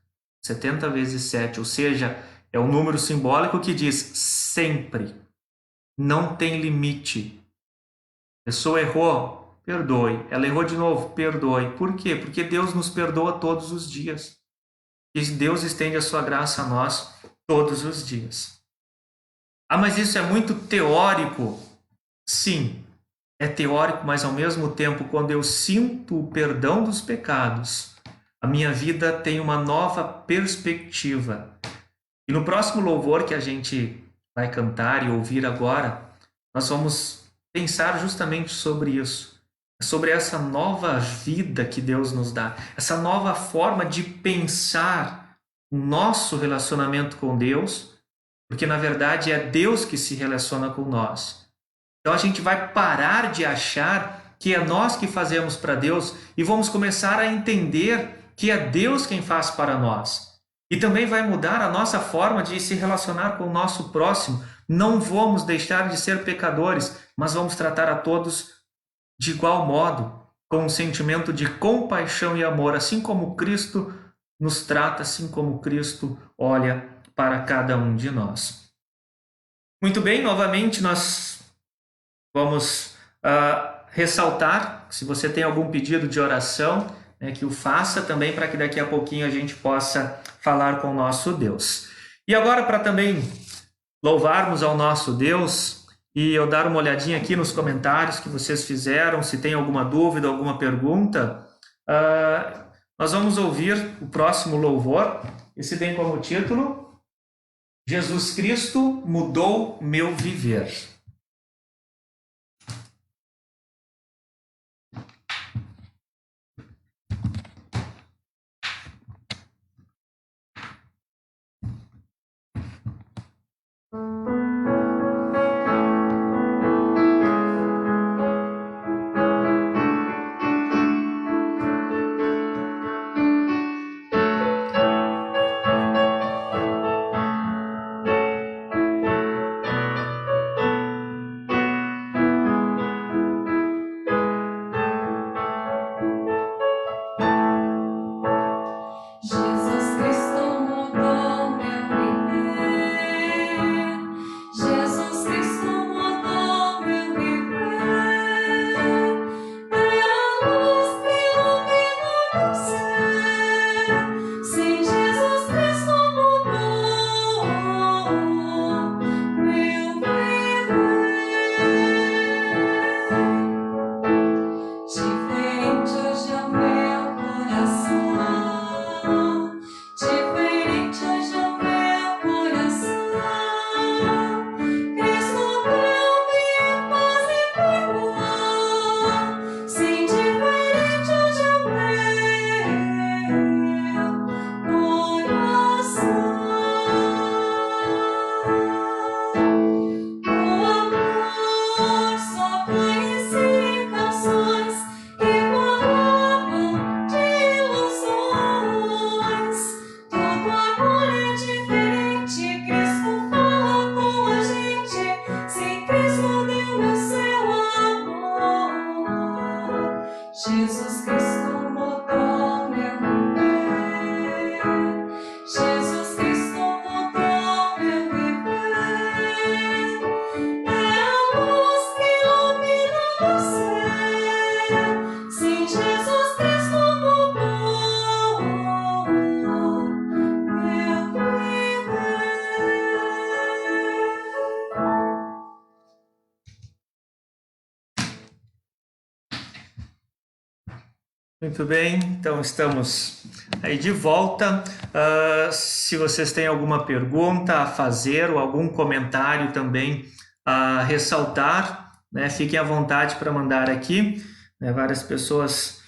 70 vezes 7, ou seja, é um número simbólico que diz sempre. Não tem limite. A pessoa errou, perdoe. Ela errou de novo, perdoe. Por quê? Porque Deus nos perdoa todos os dias. E Deus estende a sua graça a nós todos os dias. Ah, mas isso é muito teórico. Sim, é teórico, mas ao mesmo tempo, quando eu sinto o perdão dos pecados, a minha vida tem uma nova perspectiva. E no próximo louvor que a gente vai cantar e ouvir agora, nós vamos pensar justamente sobre isso, sobre essa nova vida que Deus nos dá, essa nova forma de pensar o nosso relacionamento com Deus, porque na verdade é Deus que se relaciona com nós. Então a gente vai parar de achar que é nós que fazemos para Deus e vamos começar a entender que é Deus quem faz para nós. E também vai mudar a nossa forma de se relacionar com o nosso próximo. Não vamos deixar de ser pecadores, mas vamos tratar a todos de igual modo, com um sentimento de compaixão e amor, assim como Cristo nos trata, assim como Cristo olha para cada um de nós. Muito bem, novamente nós vamos ressaltar, se você tem algum pedido de oração, que o faça também para que daqui a pouquinho a gente possa falar com o nosso Deus. E agora, para também louvarmos ao nosso Deus, e eu dar uma olhadinha aqui nos comentários que vocês fizeram, se tem alguma dúvida, alguma pergunta, nós vamos ouvir o próximo louvor. Esse tem como título Jesus Cristo mudou meu viver. Jesus Cristo mudou meu viver. Muito bem, então estamos aí de volta. Se vocês têm alguma pergunta a fazer ou algum comentário também a ressaltar, né, fiquem à vontade para mandar aqui. Né, várias pessoas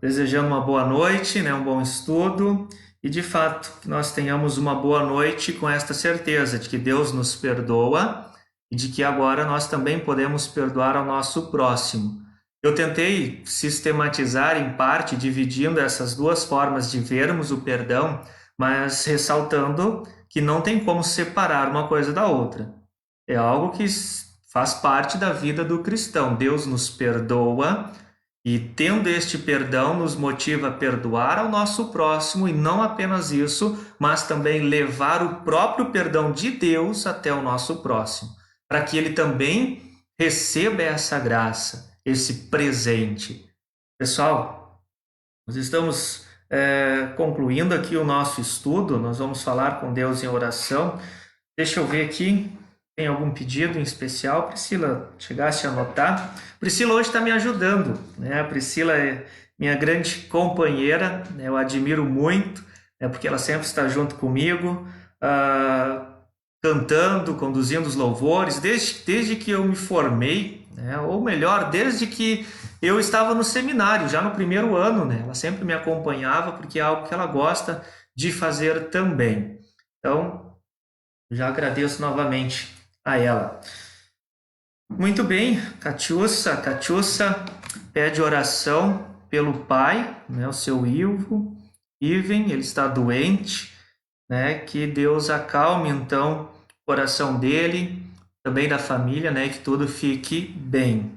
desejando uma boa noite, né, um bom estudo e, de fato, que nós tenhamos uma boa noite com esta certeza de que Deus nos perdoa e de que agora nós também podemos perdoar ao nosso próximo. Eu tentei sistematizar em parte, dividindo essas duas formas de vermos o perdão, mas ressaltando que não tem como separar uma coisa da outra. É algo que faz parte da vida do cristão. Deus nos perdoa e, tendo este perdão, nos motiva a perdoar ao nosso próximo, e não apenas isso, mas também levar o próprio perdão de Deus até o nosso próximo, para que ele também receba essa graça, esse presente. Pessoal, nós estamos concluindo aqui o nosso estudo, nós vamos falar com Deus em oração. Deixa eu ver aqui, tem algum pedido em especial? Priscila, chegasse a anotar? Priscila hoje está me ajudando, né? A Priscila é minha grande companheira, né? Eu admiro muito, né? Porque ela sempre está junto comigo, cantando, conduzindo os louvores, desde que eu me formei, né? Ou melhor, desde que eu estava no seminário, já no primeiro ano, né? Ela sempre me acompanhava, porque é algo que ela gosta de fazer também. Então, já agradeço novamente a ela. Muito bem, Catiúça pede oração pelo pai, né? O seu Iven, ele está doente, né? Que Deus acalme então o coração dele, também da família, né? Que tudo fique bem.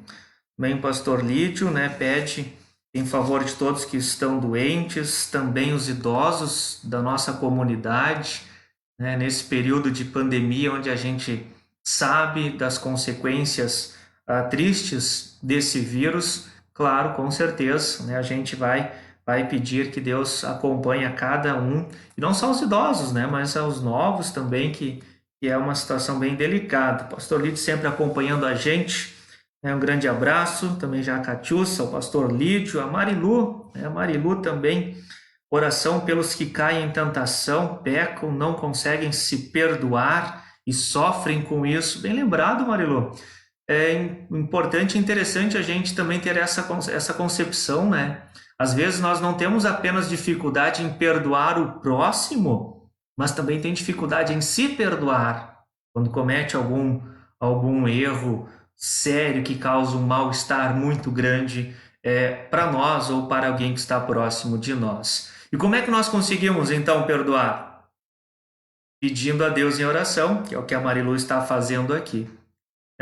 Também o pastor Lídio, né? Pede em favor de todos que estão doentes, também os idosos da nossa comunidade, né? Nesse período de pandemia, onde a gente sabe das consequências tristes desse vírus, claro, com certeza, né? A gente vai pedir que Deus acompanhe a cada um, e não só os idosos, né, mas aos novos também, que é uma situação bem delicada. O pastor Lídio sempre acompanhando a gente, né, um grande abraço, também já a Catiúça, o pastor Lídio, a Marilu, né, a Marilu também, oração pelos que caem em tentação, pecam, não conseguem se perdoar e sofrem com isso. Bem lembrado, Marilu. É importante e interessante a gente também ter essa concepção, né? Às vezes nós não temos apenas dificuldade em perdoar o próximo, mas também tem dificuldade em se perdoar quando comete algum erro sério que causa um mal-estar muito grande para nós ou para alguém que está próximo de nós. E como é que nós conseguimos então perdoar? Pedindo a Deus em oração, que é o que a Marilu está fazendo aqui.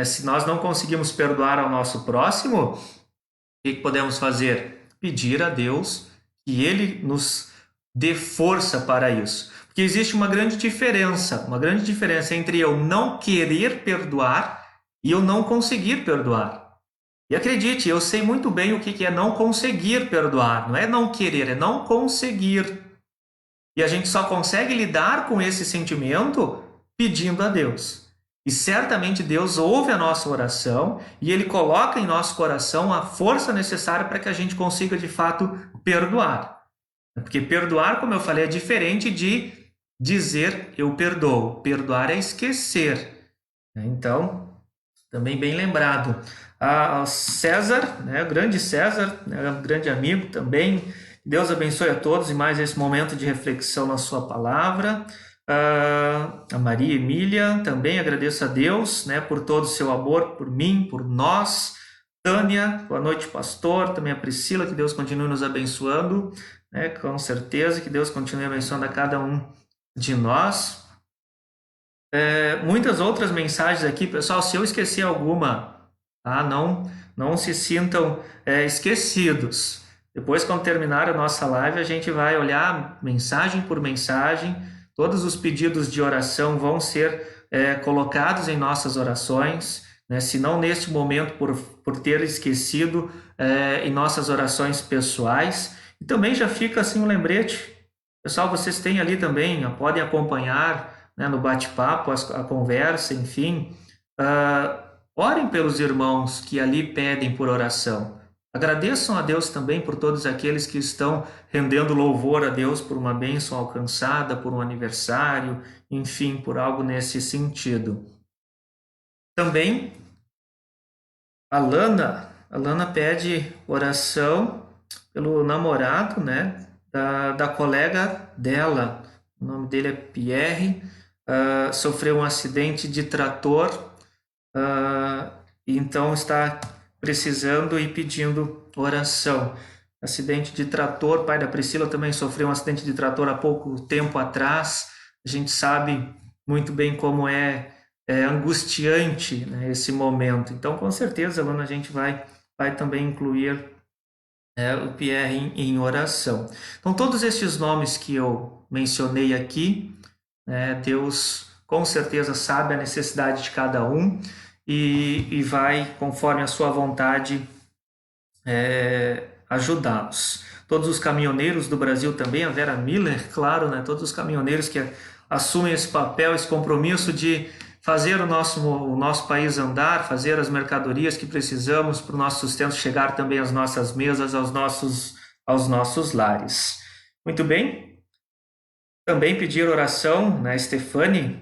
Se nós não conseguimos perdoar ao nosso próximo, o que podemos fazer? Pedir a Deus que Ele nos dê força para isso. Porque existe uma grande diferença entre eu não querer perdoar e eu não conseguir perdoar. E acredite, eu sei muito bem o que é não conseguir perdoar. Não é não querer, é não conseguir. E a gente só consegue lidar com esse sentimento pedindo a Deus. E certamente Deus ouve a nossa oração e Ele coloca em nosso coração a força necessária para que a gente consiga, de fato, perdoar. Porque perdoar, como eu falei, é diferente de dizer eu perdoo. Perdoar é esquecer. Então, também bem lembrado. A César, né, o grande César, né, um grande amigo também. Deus abençoe a todos e mais esse momento de reflexão na sua palavra. A Maria Emília, também agradeço a Deus, né, por todo o seu amor, por mim, por nós. Tânia, boa noite, pastor. Também a Priscila, que Deus continue nos abençoando, né, com certeza, que Deus continue abençoando a cada um de nós. Muitas outras mensagens aqui, pessoal. Se eu esquecer alguma, tá? Não se sintam esquecidos. Depois, quando terminar a nossa live, a gente vai olhar mensagem por mensagem. Todos os pedidos de oração vão ser colocados em nossas orações, né? Se não neste momento por ter esquecido, em nossas orações pessoais. E também já fica assim um lembrete. Pessoal, vocês têm ali também, podem acompanhar, né, no bate-papo, a conversa, enfim. Orem pelos irmãos que ali pedem por oração. Agradeçam a Deus também por todos aqueles que estão rendendo louvor a Deus por uma bênção alcançada, por um aniversário, enfim, por algo nesse sentido. Também a Lana pede oração pelo namorado, né, da colega dela. O nome dele é Pierre, sofreu um acidente de trator, e então está precisando e pedindo oração. Acidente de trator, pai da Priscila também sofreu um acidente de trator há pouco tempo atrás. A gente sabe muito bem como é angustiante, né, esse momento. Então, com certeza, Luna, a gente vai também incluir o Pierre em oração. Então, todos estes nomes que eu mencionei aqui, Deus com certeza sabe a necessidade de cada um e vai, conforme a sua vontade, ajudá-los. Todos os caminhoneiros do Brasil também, a Vera Miller, claro, né? Todos os caminhoneiros que assumem esse papel, esse compromisso de fazer o nosso país andar, fazer as mercadorias que precisamos para o nosso sustento chegar também às nossas mesas, aos nossos lares. Muito bem. Também pedir oração, né, Stefani,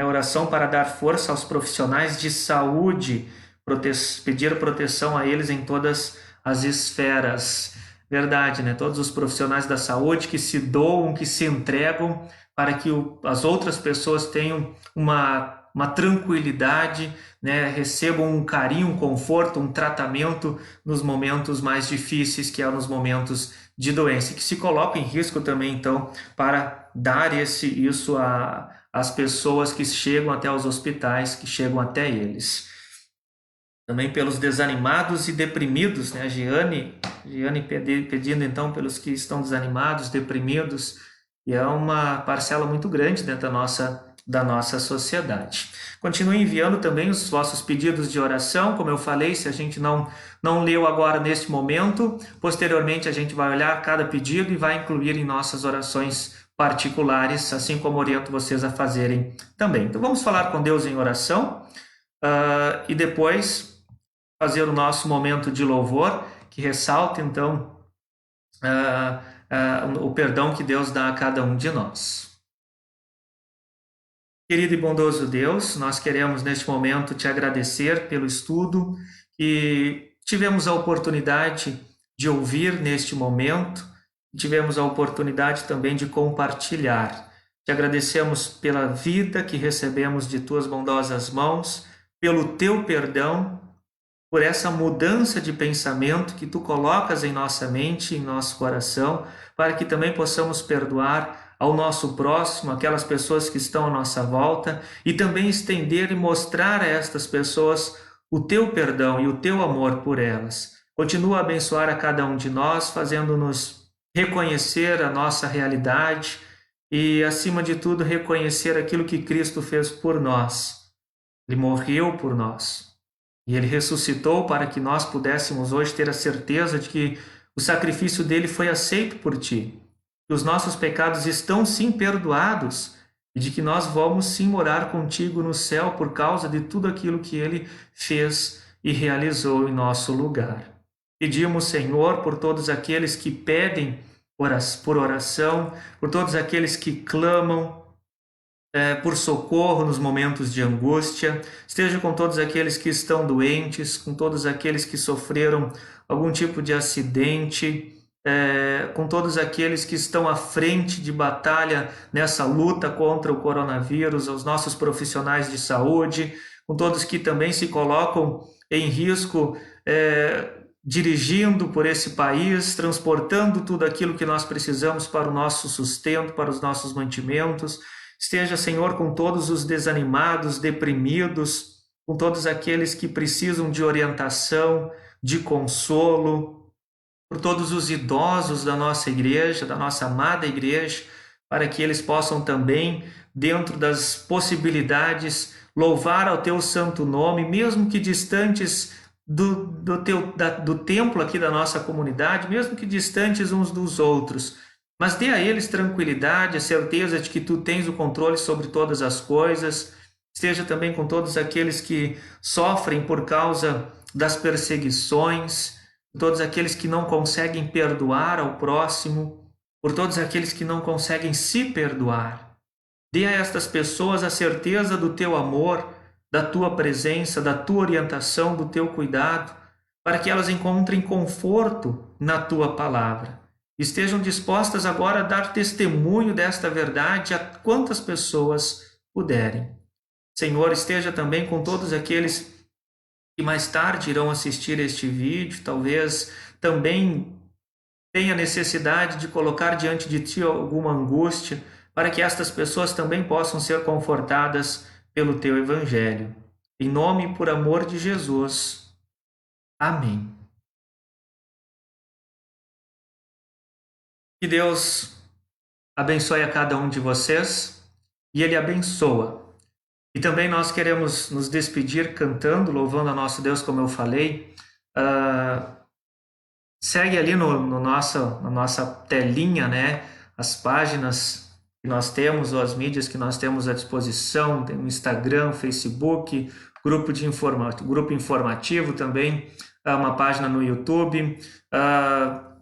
oração para dar força aos profissionais de saúde, pedir proteção a eles em todas as esferas. Verdade, né? Todos os profissionais da saúde que se doam, que se entregam para que as outras pessoas tenham uma tranquilidade, né? Recebam um carinho, um conforto, um tratamento nos momentos mais difíceis, que é nos momentos de doença, que se colocam em risco também, então, para dar isso às pessoas que chegam até os hospitais, que chegam até eles. Também pelos desanimados e deprimidos, né? Giane pedindo então pelos que estão desanimados, deprimidos, e é uma parcela muito grande dentro da nossa sociedade. Continue enviando também os vossos pedidos de oração, como eu falei, se a gente não leu agora neste momento, posteriormente a gente vai olhar cada pedido e vai incluir em nossas orações particulares, assim como oriento vocês a fazerem também. Então vamos falar com Deus em oração e depois fazer o nosso momento de louvor, que ressalta então o perdão que Deus dá a cada um de nós. Querido e bondoso Deus, nós queremos neste momento te agradecer pelo estudo que tivemos a oportunidade de ouvir neste momento, tivemos a oportunidade também de compartilhar. Te agradecemos pela vida que recebemos de tuas bondosas mãos, pelo teu perdão, por essa mudança de pensamento que tu colocas em nossa mente, em nosso coração, para que também possamos perdoar ao nosso próximo, aquelas pessoas que estão à nossa volta, e também estender e mostrar a estas pessoas o teu perdão e o teu amor por elas. Continua a abençoar a cada um de nós, fazendo-nos reconhecer a nossa realidade e, acima de tudo, reconhecer aquilo que Cristo fez por nós. Ele morreu por nós. E Ele ressuscitou para que nós pudéssemos hoje ter a certeza de que o sacrifício dele foi aceito por ti, que os nossos pecados estão sim perdoados e de que nós vamos sim morar contigo no céu por causa de tudo aquilo que Ele fez e realizou em nosso lugar. Pedimos, Senhor, por todos aqueles que pedem por oração, por todos aqueles que clamam por socorro nos momentos de angústia. Esteja com todos aqueles que estão doentes, com todos aqueles que sofreram algum tipo de acidente, com todos aqueles que estão à frente de batalha nessa luta contra o coronavírus, aos nossos profissionais de saúde, com todos que também se colocam em risco dirigindo por esse país, transportando tudo aquilo que nós precisamos para o nosso sustento, para os nossos mantimentos. Esteja, Senhor, com todos os desanimados, deprimidos, com todos aqueles que precisam de orientação, de consolo, por todos os idosos da nossa igreja, da nossa amada igreja, para que eles possam também, dentro das possibilidades, louvar ao Teu santo nome, mesmo que distantes do templo aqui da nossa comunidade, mesmo que distantes uns dos outros, mas dê a eles tranquilidade, a certeza de que Tu tens o controle sobre todas as coisas. Esteja também com todos aqueles que sofrem por causa das perseguições, por todos aqueles que não conseguem perdoar ao próximo, por todos aqueles que não conseguem se perdoar. Dê a estas pessoas a certeza do teu amor, da tua presença, da tua orientação, do teu cuidado, para que elas encontrem conforto na tua palavra. Estejam dispostas agora a dar testemunho desta verdade a quantas pessoas puderem. Senhor, esteja também com todos aqueles que mais tarde irão assistir este vídeo, talvez também tenha necessidade de colocar diante de Ti alguma angústia, para que estas pessoas também possam ser confortadas pelo Teu Evangelho. Em nome e por amor de Jesus. Amém. Que Deus abençoe a cada um de vocês e Ele abençoa. E também nós queremos nos despedir cantando, louvando a nosso Deus, como eu falei. Segue ali na nossa telinha, né, as páginas que nós temos, ou as mídias que nós temos à disposição, tem o Instagram, Facebook, grupo informativo também, uma página no YouTube.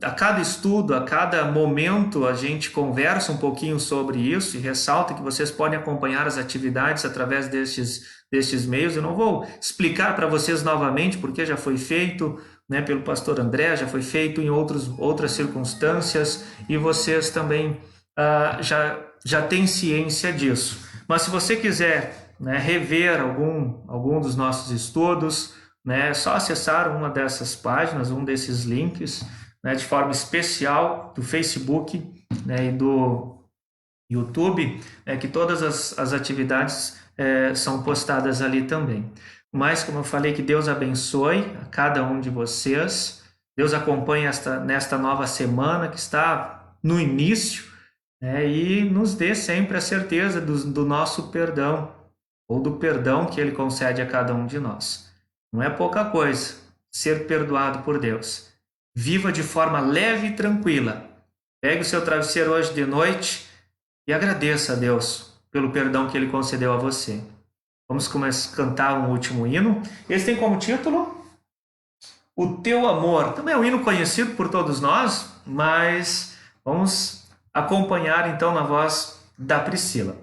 A cada estudo, a cada momento, a gente conversa um pouquinho sobre isso e ressalta que vocês podem acompanhar as atividades através destes meios. Eu não vou explicar para vocês novamente, porque já foi feito, né, pelo pastor André, já foi feito em outras circunstâncias e vocês também já têm ciência disso. Mas se você quiser, né, rever algum dos nossos estudos, né, é só acessar uma dessas páginas, um desses links, né, de forma especial do Facebook, né, e do YouTube, que todas as atividades são postadas ali também. Mas, como eu falei, que Deus abençoe a cada um de vocês. Deus acompanhe nesta nova semana que está no início, né, e nos dê sempre a certeza do nosso perdão, ou do perdão que Ele concede a cada um de nós. Não é pouca coisa ser perdoado por Deus. Viva de forma leve e tranquila. Pegue o seu travesseiro hoje de noite e agradeça a Deus pelo perdão que Ele concedeu a você. Vamos começar a cantar um último hino. Esse tem como título O Teu Amor. Também é um hino conhecido por todos nós, mas vamos acompanhar então na voz da Priscila.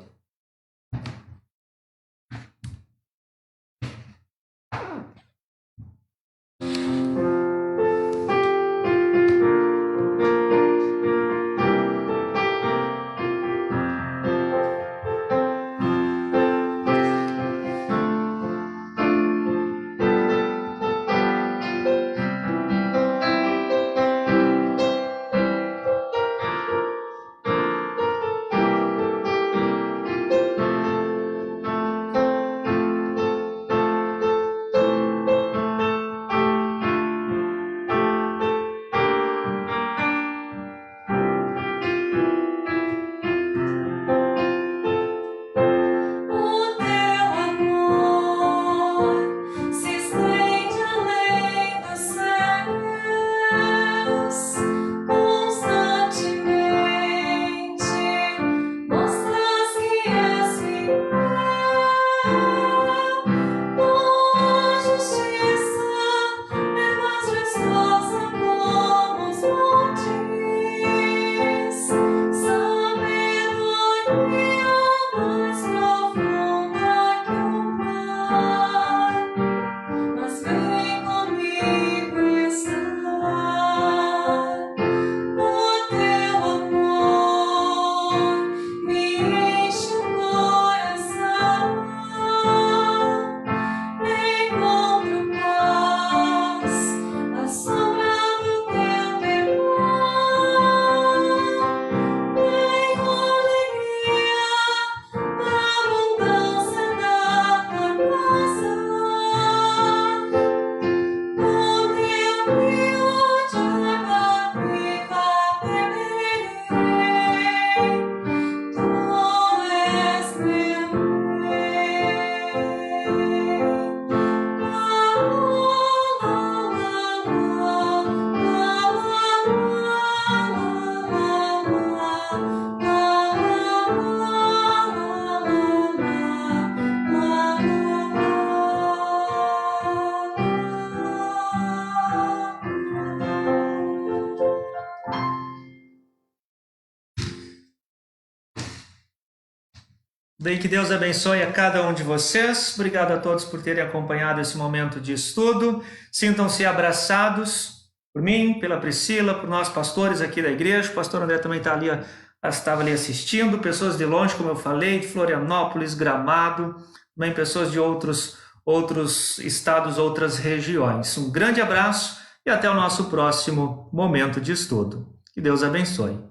Daí que Deus abençoe a cada um de vocês. Obrigado a todos por terem acompanhado esse momento de estudo. Sintam-se abraçados por mim, pela Priscila, por nós pastores aqui da igreja. O pastor André também estava ali assistindo. Pessoas de longe, como eu falei, de Florianópolis, Gramado, também pessoas de outros estados, outras regiões. Um grande abraço e até o nosso próximo momento de estudo. Que Deus abençoe.